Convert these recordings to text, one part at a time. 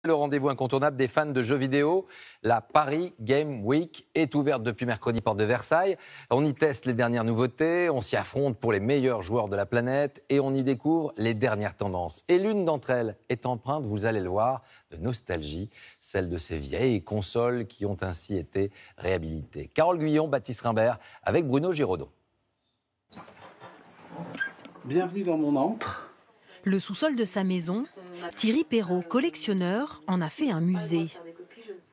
Le rendez-vous incontournable des fans de jeux vidéo, la Paris Game Week est ouverte depuis mercredi porte de Versailles. On y teste les dernières nouveautés, on s'y affronte pour les meilleurs joueurs de la planète et on y découvre les dernières tendances. Et l'une d'entre elles est empreinte, vous allez le voir, de nostalgie, celle de ces vieilles consoles qui ont ainsi été réhabilitées. Carole Guyon, Baptiste Rimbert avec Bruno Giraudot. Bienvenue dans mon antre. Le sous-sol de sa maison, Thierry Perrault, collectionneur, en a fait un musée.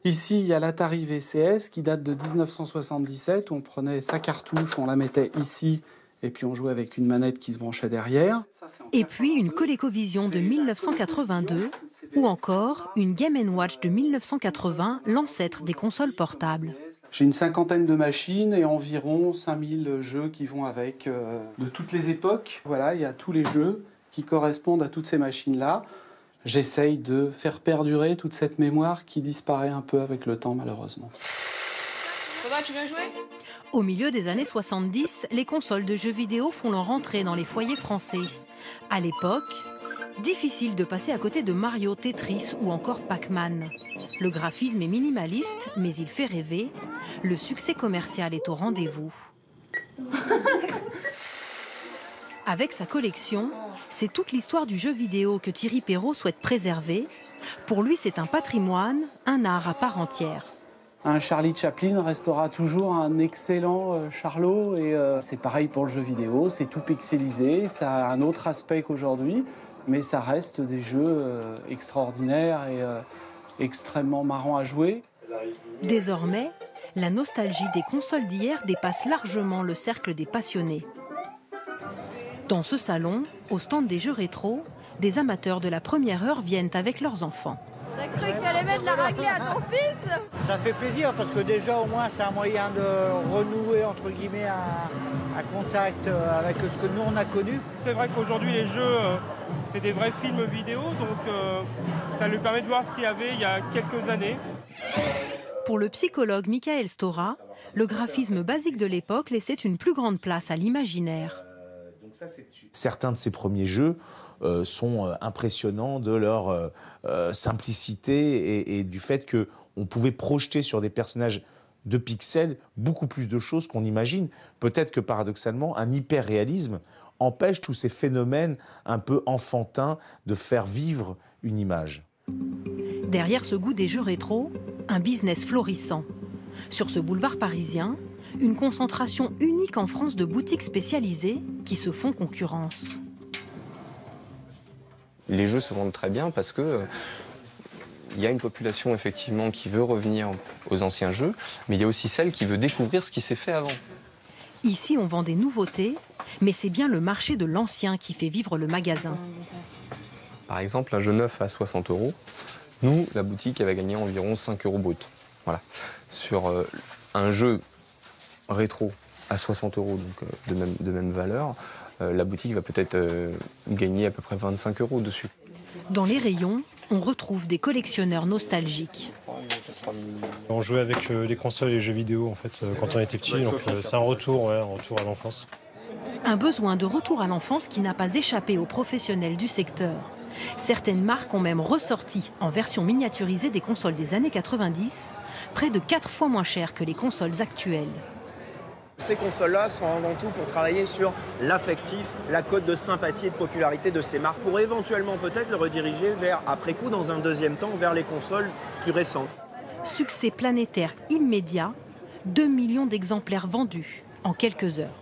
Ici, il y a l'Atari VCS qui date de 1977. On prenait sa cartouche, on la mettait ici et puis on jouait avec une manette qui se branchait derrière. Et puis une ColecoVision de 1982 ou encore une Game & Watch de 1980, l'ancêtre des consoles portables. J'ai une cinquantaine de machines et environ 5000 jeux qui vont avec de toutes les époques. Voilà, il y a tous les jeux qui correspondent à toutes ces machines-là. J'essaye de faire perdurer toute cette mémoire qui disparaît un peu avec le temps, malheureusement. Ça va, tu viens jouer ? Au milieu des années 70, les consoles de jeux vidéo font leur entrée dans les foyers français. À l'époque, difficile de passer à côté de Mario, Tetris ou encore Pac-Man. Le graphisme est minimaliste, mais il fait rêver. Le succès commercial est au rendez-vous. Avec sa collection, c'est toute l'histoire du jeu vidéo que Thierry Perrault souhaite préserver. Pour lui, c'est un patrimoine, un art à part entière. Un Charlie Chaplin restera toujours un excellent Charlot et c'est pareil pour le jeu vidéo, c'est tout pixelisé, ça a un autre aspect qu'aujourd'hui, mais ça reste des jeux extraordinaires et extrêmement marrants à jouer. Désormais, la nostalgie des consoles d'hier dépasse largement le cercle des passionnés. Dans ce salon, au stand des jeux rétro, des amateurs de la première heure viennent avec leurs enfants. T'as cru que t'allais mettre la raclée à ton fils ? Ça fait plaisir parce que déjà au moins c'est un moyen de renouer entre guillemets un contact avec ce que nous on a connu. C'est vrai qu'aujourd'hui les jeux c'est des vrais films vidéo donc ça lui permet de voir ce qu'il y avait il y a quelques années. Pour le psychologue Michael Stora, le graphisme basique de l'époque laissait une plus grande place à l'imaginaire. Certains de ces premiers jeux sont impressionnants de leur simplicité et du fait qu'on pouvait projeter sur des personnages de pixels beaucoup plus de choses qu'on imagine. Peut-être que paradoxalement, un hyper-réalisme empêche tous ces phénomènes un peu enfantins de faire vivre une image. Derrière ce goût des jeux rétro, un business florissant. Sur ce boulevard parisien, une concentration unique en France de boutiques spécialisées qui se font concurrence. Les jeux se vendent très bien parce que il y a une population effectivement qui veut revenir aux anciens jeux, mais il y a aussi celle qui veut découvrir ce qui s'est fait avant. Ici, on vend des nouveautés, mais c'est bien le marché de l'ancien qui fait vivre le magasin. Par exemple, un jeu neuf à 60 €, nous, la boutique, elle va gagner environ 5 € brut. Voilà. Sur un jeu rétro à 60 €, donc de même valeur, la boutique va peut-être gagner à peu près 25 € dessus. Dans les rayons, on retrouve des collectionneurs nostalgiques. On jouait avec les consoles et les jeux vidéo en fait, quand on était petit, donc c'est un retour à l'enfance. Un besoin de retour à l'enfance qui n'a pas échappé aux professionnels du secteur. Certaines marques ont même ressorti en version miniaturisée des consoles des années 90, près de 4 fois moins chères que les consoles actuelles. Ces consoles-là sont avant tout pour travailler sur l'affectif, la cote de sympathie et de popularité de ces marques, pour éventuellement peut-être le rediriger vers, après coup, dans un deuxième temps, vers les consoles plus récentes. Succès planétaire immédiat, 2 millions d'exemplaires vendus en quelques heures.